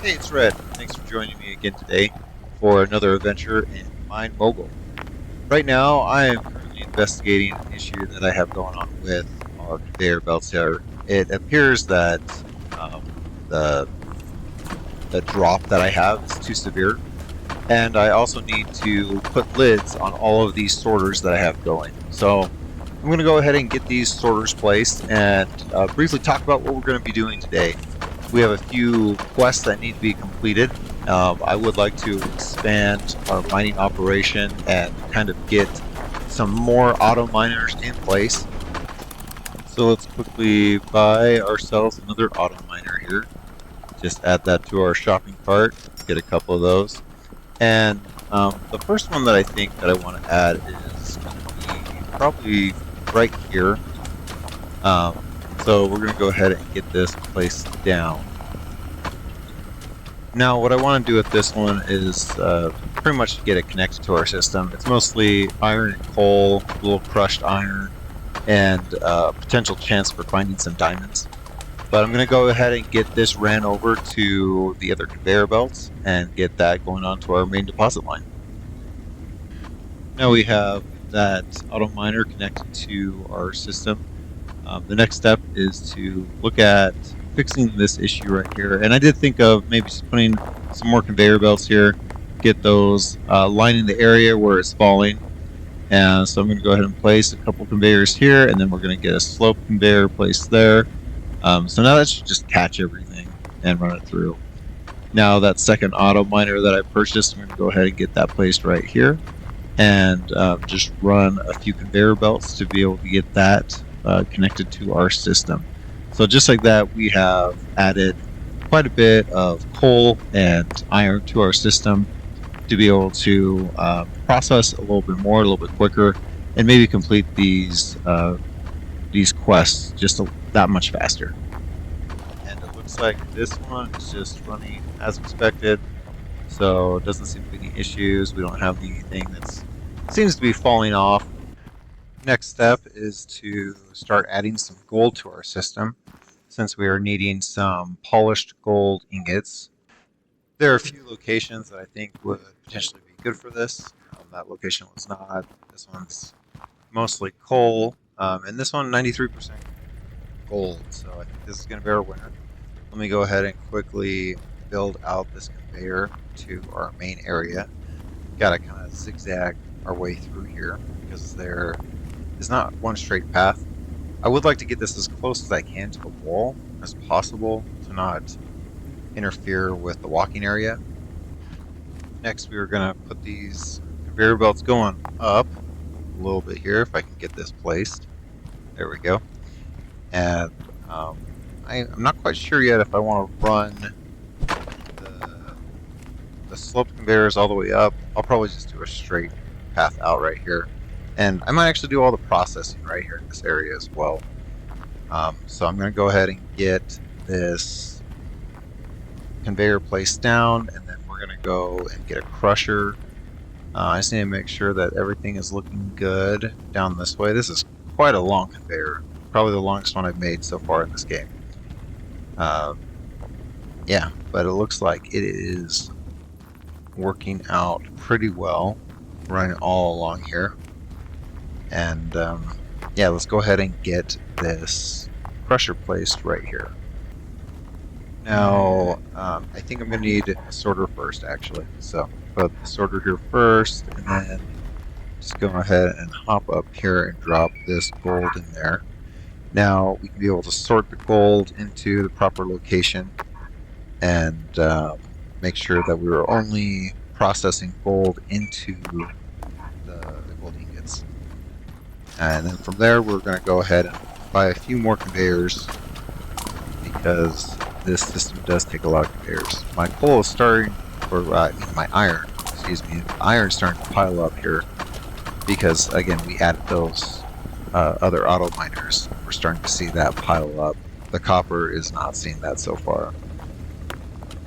Hey, it's Red. Thanks for joining me again today for another adventure in MineMogul. Right now, I am currently investigating an issue that I have going on with our conveyor belts here. It appears that um, the the drop that I have is too severe, and I also need to put lids on all of these sorters that I have going. So I'm going to go ahead and get these sorters placed and briefly talk about what we're going to be doing today. We have a few quests that need to be completed. I would like to expand our mining operation and kind of get some more auto miners in place. So let's quickly buy ourselves another auto miner here. Just add that to our shopping cart. Let's get a couple of those. And the first one that I think that I want to add is going to be probably right here. So we're going to go ahead and get this placed down. Now, what I want to do with this one is pretty much get it connected to our system. It's mostly iron and coal, a little crushed iron, and potential chance for finding some diamonds. But I'm going to go ahead and get this ran over to the other conveyor belts and get that going on to our main deposit line. Now we have that auto miner connected to our system. The next step is to look at fixing this issue right here. And I did think of maybe just putting some more conveyor belts here, get those lining the area where it's falling. And so I'm going to go ahead and place a couple conveyors here, and then we're going to get a slope conveyor placed there. So now that should just catch everything and run it through. Now that second auto miner that I purchased, I'm going to go ahead and get that placed right here, and just run a few conveyor belts to be able to get that connected to our system. So just like that, we have added quite a bit of coal and iron to our system to be able to process a little bit more, a little bit quicker, and maybe complete these quests just that much faster. And it looks like this one is just running as expected, so it doesn't seem to be any issues. We don't have anything that seems to be falling off. Next step is to start adding some gold to our system, since we are needing some polished gold ingots. There are a few locations that I think would potentially be good for this. That location was not. This one's mostly coal, and this one 93% gold, so I think this is going to be our winner. Let me go ahead and quickly build out this conveyor to our main area. Got to kind of zigzag our way through here because there is not one straight path. I would like to get this as close as I can to the wall as possible to not interfere with the walking area. Next, we are going to put these conveyor belts going up a little bit here, if I can get this placed. There we go. And I'm not quite sure yet if I want to run the sloped conveyors all the way up. I'll probably just do a straight path out right here. And I might actually do all the processing right here in this area as well. So I'm going to go ahead and get this conveyor placed down, and then we're going to go and get a crusher. I just need to make sure that everything is looking good down this way. This is quite a long conveyor, probably the longest one I've made so far in this game. Yeah, but it looks like it is working out pretty well, running all along here. And yeah, let's go ahead and get this crusher placed right here. Now, I think I'm going to need a sorter first, actually. So, put the sorter here first, and then just go ahead and hop up here and drop this gold in there. Now, we can be able to sort the gold into the proper location and make sure that we are only processing gold into the gold ingots. And then from there, we're going to go ahead and buy a few more conveyors because this system does take a lot of conveyors. My coal is starting, or my iron, excuse me, the iron's starting to pile up here because, again, we added those other auto miners. We're starting to see that pile up. The copper is not seeing that so far.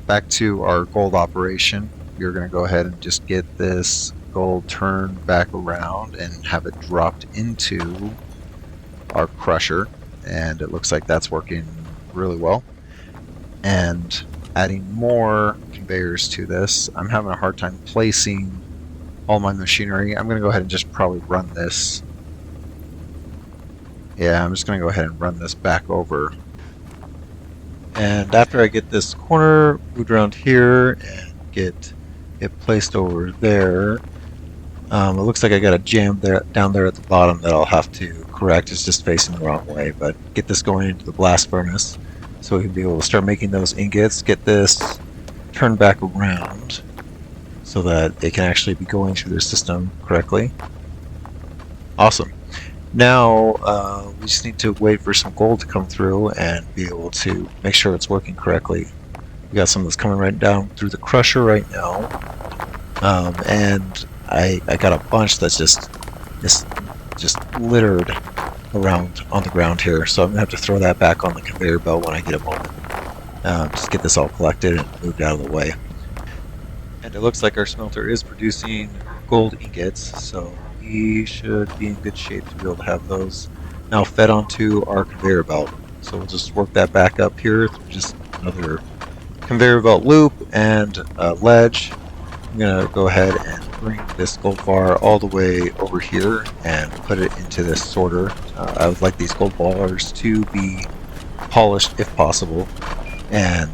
Back to our gold operation. We're going to go ahead and just get this gold turned back around and have it dropped into our crusher, and it looks like that's working really well. And adding more conveyors to this. I'm having a hard time placing all my machinery. I'm going to go ahead and just probably run this. Yeah, I'm just going to go ahead and run this back over. And after I get this corner moved around here and get it placed over there, it looks like I got a jam there down there at the bottom that I'll have to correct. It's just facing the wrong way, but get this going into the blast furnace so we can be able to start making those ingots. Get this turned back around so that it can actually be going through the system correctly. Awesome. Now we just need to wait for some gold to come through and be able to make sure it's working correctly. We got some that's coming right down through the crusher right now, and I got a bunch that's just littered around on the ground here, so I'm gonna have to throw that back on the conveyor belt when I get a moment. Just get this all collected and moved out of the way. And it looks like our smelter is producing gold ingots, so we should be in good shape to be able to have those now fed onto our conveyor belt. So we'll just work that back up here through just another conveyor belt loop and a ledge. I'm going to go ahead and bring this gold bar all the way over here and put it into this sorter. I would like these gold bars to be polished if possible. And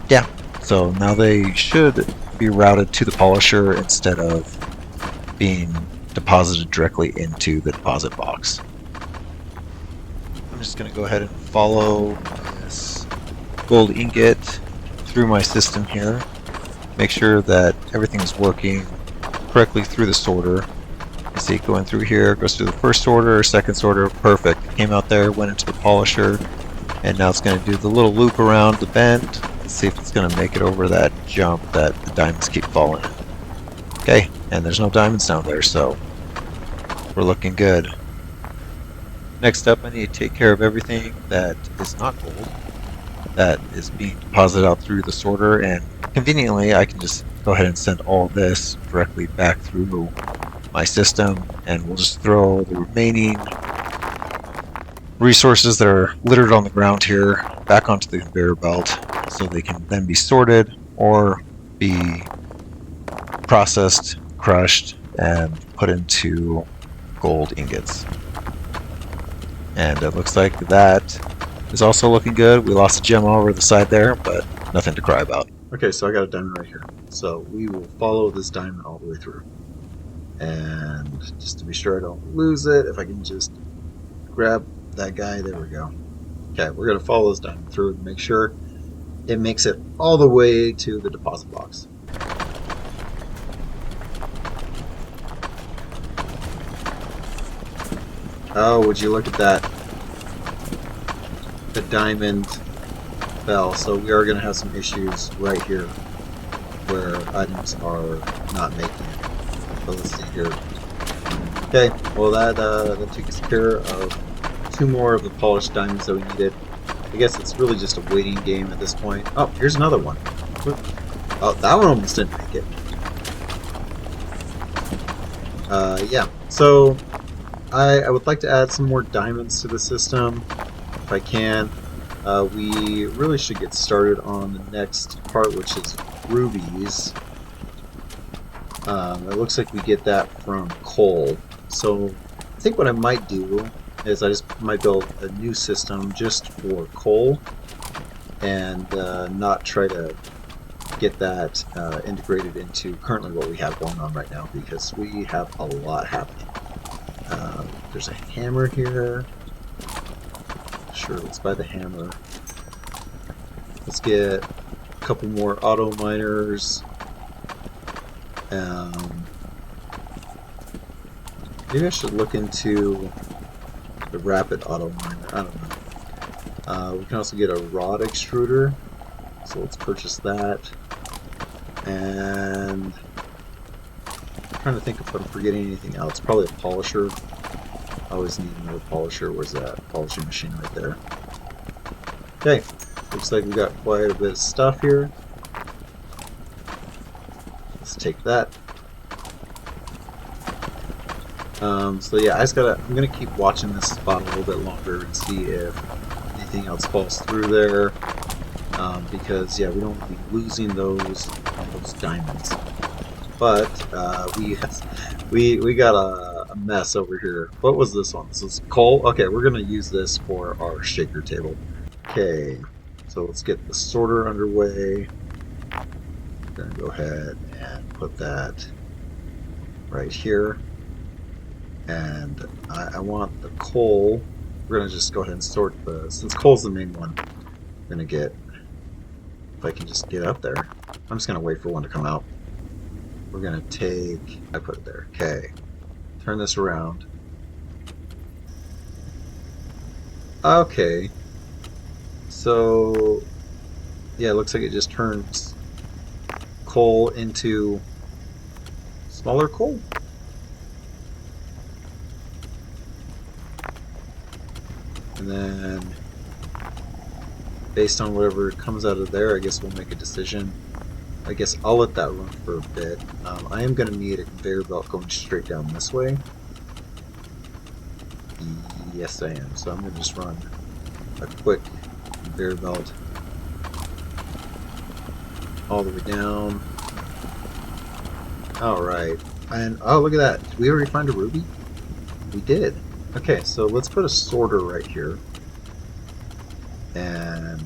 yeah, so now they should be routed to the polisher instead of being deposited directly into the deposit box. I'm just going to go ahead and follow this gold ingot through my system here. Make sure that everything is working correctly through the sorter. You see it going through here, goes through the first sorter, second sorter, perfect. Came out there, went into the polisher, and now it's going to do the little loop around the bend. Let's see if it's going to make it over that jump that the diamonds keep falling in. Okay, and there's no diamonds down there, so we're looking good. Next up, I need to take care of everything that is not gold, that is being deposited out through the sorter, and conveniently I can just go ahead and send all this directly back through my system, and we'll just throw the remaining resources that are littered on the ground here back onto the conveyor belt so they can then be sorted or be processed, crushed, and put into gold ingots. And it looks like that is also looking good. We lost a gem over the side there, but nothing to cry about. Okay, so I got a diamond right here. So we will follow this diamond all the way through. And just to be sure I don't lose it, if I can just grab that guy, there we go. Okay, we're going to follow this diamond through and make sure it makes it all the way to the deposit box. Oh, would you look at that? The diamond fell, so we are going to have some issues right here where items are not making it. So let's see here. Okay, well that took us care of 2 more of the polished diamonds that we needed. I guess it's really just a waiting game at this point. Oh, here's another one. Oh, that one almost didn't make it. Yeah, so I would like to add some more diamonds to the system if I can. We really should get started on the next part, which is rubies. It looks like we get that from coal. So I think what I might do is I just might build a new system just for coal and not try to get that integrated into currently what we have going on right now, because we have a lot happening. There's a hammer here. Sure, let's buy the hammer. Let's get a couple more auto miners. Maybe I should look into the rapid auto miner. I don't know. We can also get a rod extruder, so let's purchase that. And I'm trying to think if I'm forgetting anything else. Probably a polisher. I always need another polisher. Where's that polishing machine right there? Okay, looks like we got quite a bit of stuff here. Let's take that. So yeah, I'm gonna keep watching this spot a little bit longer and see if anything else falls through there. because yeah, we don't want to be losing those diamonds. But we got a mess over here. What was this one? This is coal. Okay, we're gonna use this for our shaker table. Okay, so let's get the sorter underway. We're gonna go ahead and put that right here. And I want the coal. We're gonna just go ahead and sort since coal's the main one. I'm gonna get, if I can just get up there. I'm just gonna wait for one to come out. We're gonna take, I put it there. Okay, turn this around. Okay, so yeah, it looks like it just turns coal into smaller coal. And then based on whatever comes out of there, I guess we'll make a decision. I guess I'll let that run for a bit. I am going to need a conveyor belt going straight down this way. Yes, I am. So I'm going to just run a quick conveyor belt all the way down. Alright. And, oh, look at that. Did we already find a ruby? We did. Okay, so let's put a sorter right here. And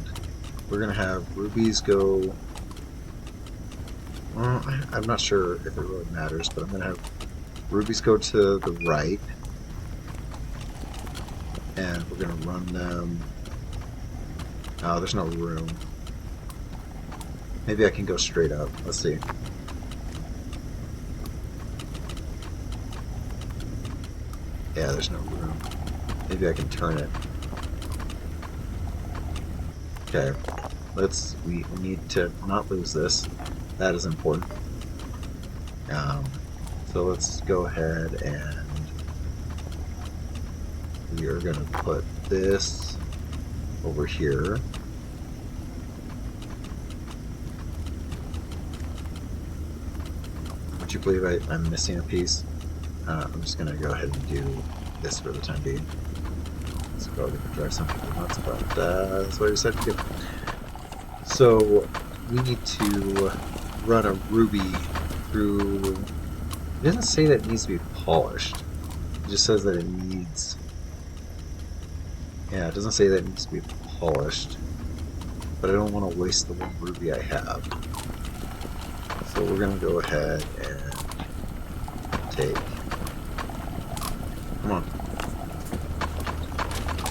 we're going to have rubies go... Well, I'm not sure if it really matters, but I'm going to have rubies go to the right. And we're going to run them... Oh, there's no room. Maybe I can go straight up. Let's see. Yeah, there's no room. Maybe I can turn it. Okay. We need to not lose this. That is important. So let's go ahead and we are going to put this over here. Would you believe I'm missing a piece? I'm just going to go ahead and do this for the time being. It's probably going to drive some people nuts, but that's what I decided to do. So we need to run a ruby through... It doesn't say that it needs to be polished. It just says that it needs... Yeah, it doesn't say that it needs to be polished. But I don't want to waste the one ruby I have. So we're going to go ahead and take... Come on.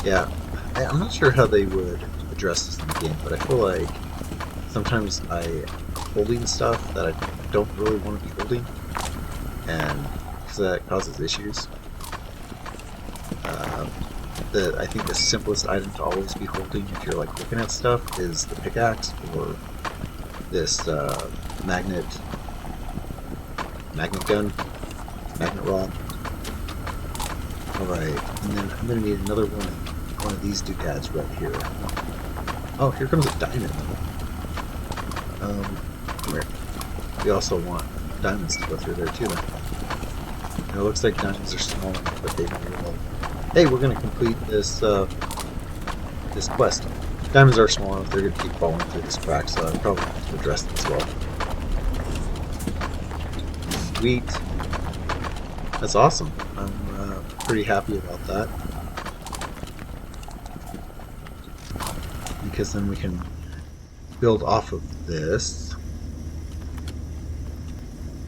Yeah, I'm not sure how they would address this in the game, but I feel like sometimes I'm holding stuff that I don't really want to be holding, and because that causes issues. I think the simplest item to always be holding if you're like looking at stuff is the pickaxe or this magnet gun, magnet rod. Alright, and then I'm going to need another one of these doodads right here. Oh, here comes a diamond. Come here. We also want diamonds to go through there too, then. And it looks like diamonds are small enough, but they will... Hey, we're going to complete this, this quest. Diamonds are small enough, they're going to keep falling through this crack, so I probably have to address them as well. Sweet. That's awesome. I'm pretty happy about that. Because then we can build off of this.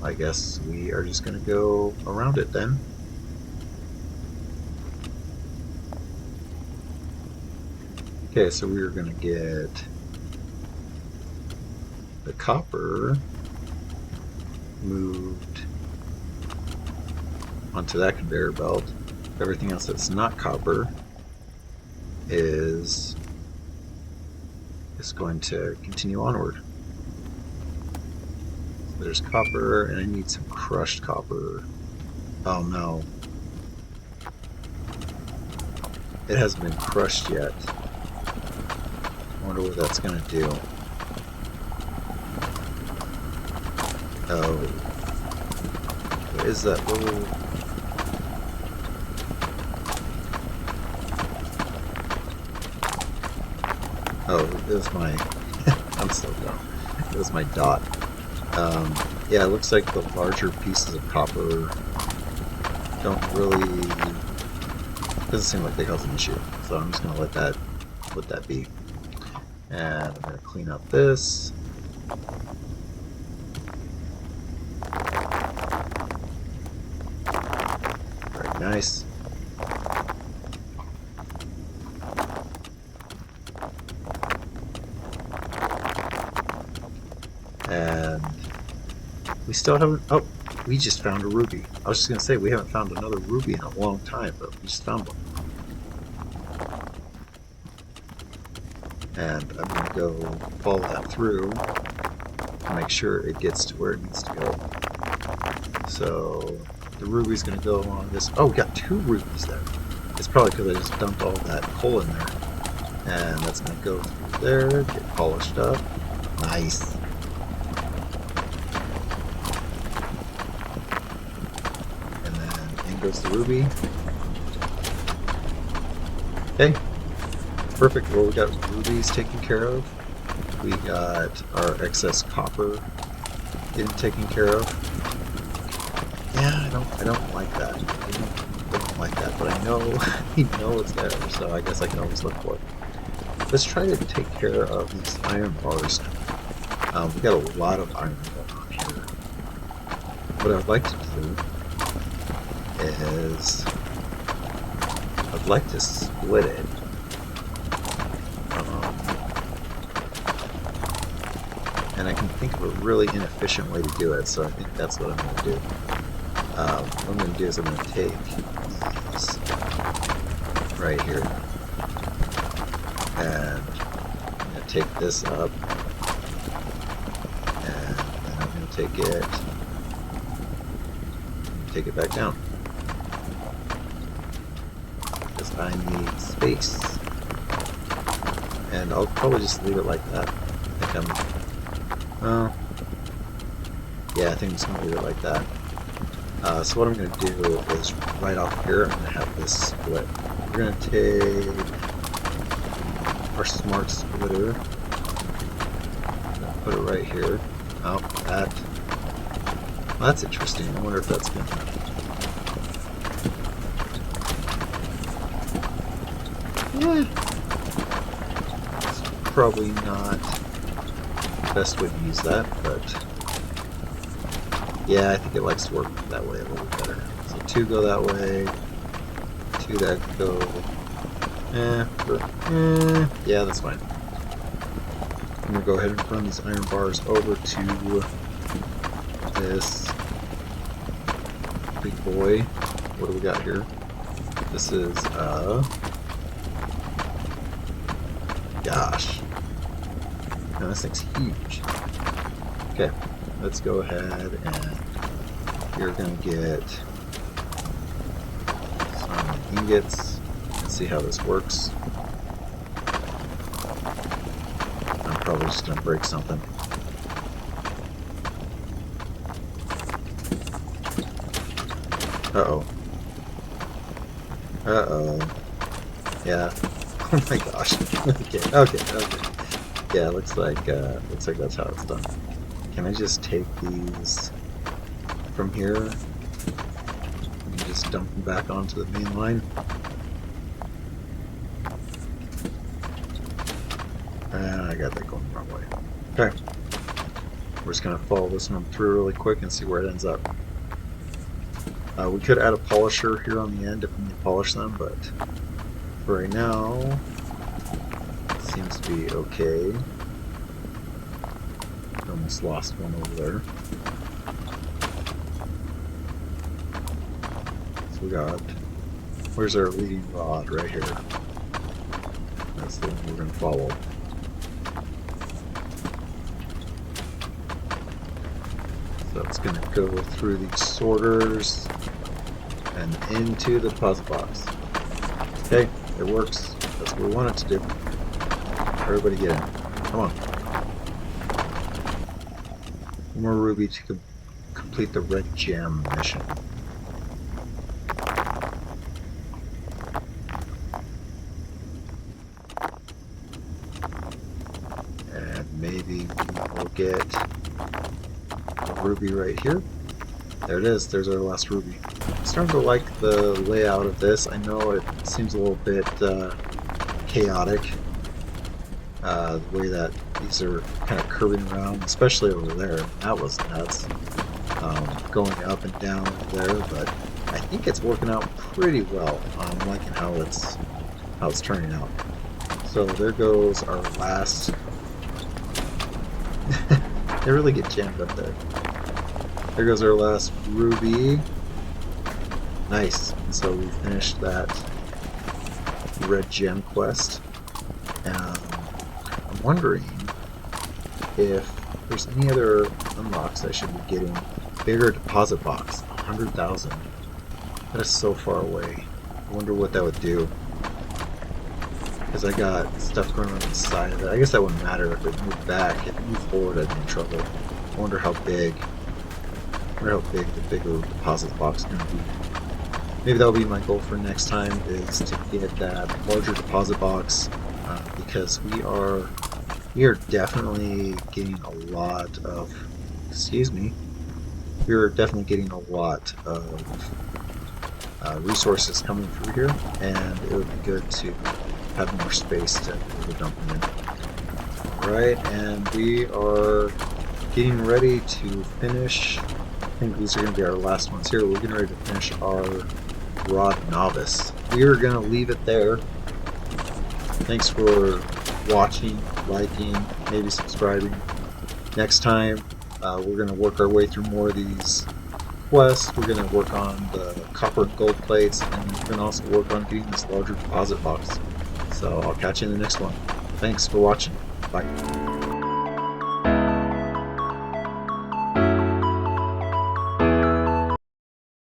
I guess we are just going to go around it then. Okay, so we are going to get the copper moved onto that conveyor belt. Everything else that's not copper is going to continue onward. So there's copper, and I need some crushed copper. Oh no. It hasn't been crushed yet. I wonder what that's going to do. Oh. What is that little... Oh, it was my... slow down. It was my dot. Yeah, it looks like the larger pieces of copper don't really, doesn't seem like they cause an issue. So I'm just gonna let that be. And I'm gonna clean up this. Very nice. And we still haven't, oh, we just found a ruby. I was just going to say, we haven't found another ruby in a long time, but we just found one. And I'm going to go follow that through to make sure it gets to where it needs to go. So the ruby's going to go along this. Oh, we got 2 rubies there. It's probably because I just dumped all that coal in there. And that's going to go through there, get polished up. Nice. And then in goes the ruby. Okay. Perfect. Well, we got rubies taken care of. We got our excess copper getting taken care of. Yeah, I don't like that. I don't like that, but I know it's there, so I guess I can always look for it. Let's try to take care of these iron bars. We got a lot of iron going on here. What I'd like to do is I'd like to split it. And I can think of a really inefficient way to do it, so I think that's what I'm going to do. What I'm going to do is I'm going to take these right here, and I'm going to take this up, and then I'm going to take it back down, because I need space. And I'll probably just leave it like that. I think yeah, I think I'm just going to leave it like that. So what I'm going to do is right off here, I'm going to have this split. We're going to take our smart splitter, put it right here. Oh, that's interesting. I wonder if that's going to... Yeah. It's probably not the best way to use that, but yeah, I think it likes to work that way a little bit better. So 2 go that way, 2 that go, yeah, that's fine. I'm gonna go ahead and run these iron bars over to this big boy. What do we got here? This is, gosh. No, this thing's huge. Okay, let's go ahead and you're going to get some ingots and see how this works. I'm probably just going to break something. Uh-oh. Uh-oh. Yeah. Oh my gosh. Okay. Yeah, looks like that's how it's done. Can I just take these from here and just dump them back onto the main line? And I got that going the wrong way. Okay. We're just gonna follow this one through really quick and see where it ends up. We could add a polisher here on the end if we need to polish them, but for right now, it seems to be okay. Almost lost one over there. So we got, where's our leading rod? Right here. That's the one we're going to follow. So it's going to go through these sorters and into the deposit box. Okay, it works. That's what we want it to do. Everybody get in. Come on. One more ruby to complete the red gem mission. And maybe we'll get a ruby right here. There it is. There's our last ruby. I'm starting to like the layout of this. I know it seems a little bit chaotic. The way that these are kind of curving around, especially over there. That was nuts. Going up and down over there, but I think it's working out pretty well. I'm liking how it's turning out. So there goes our last. They really get jammed up there. There goes our last ruby. Nice. So we finished that red gem quest. I'm wondering if there's any other unlocks I should be getting. Bigger deposit box, 100,000. That is so far away. I wonder what that would do. Because I got stuff going on the side of it. I guess that wouldn't matter if it moved back. If it moved forward, I'd be in trouble. I wonder how big. I wonder how big the bigger deposit box is going to be. Maybe that'll be my goal for next time, is to get that larger deposit box, because we are definitely getting a lot of. Excuse me. We're definitely getting a lot of resources coming through here, and it would be good to have more space to dump them in. Alright, and we are getting ready to finish. I think these are going to be our last ones here. We're getting ready to finish our Rod Novice. We are going to leave it there. Thanks for watching, liking, maybe subscribing. Next time, we're going to work our way through more of these quests. We're going to work on the copper and gold plates, and we're going to also work on getting this larger deposit box. So I'll catch you in the next one. Thanks for watching. Bye.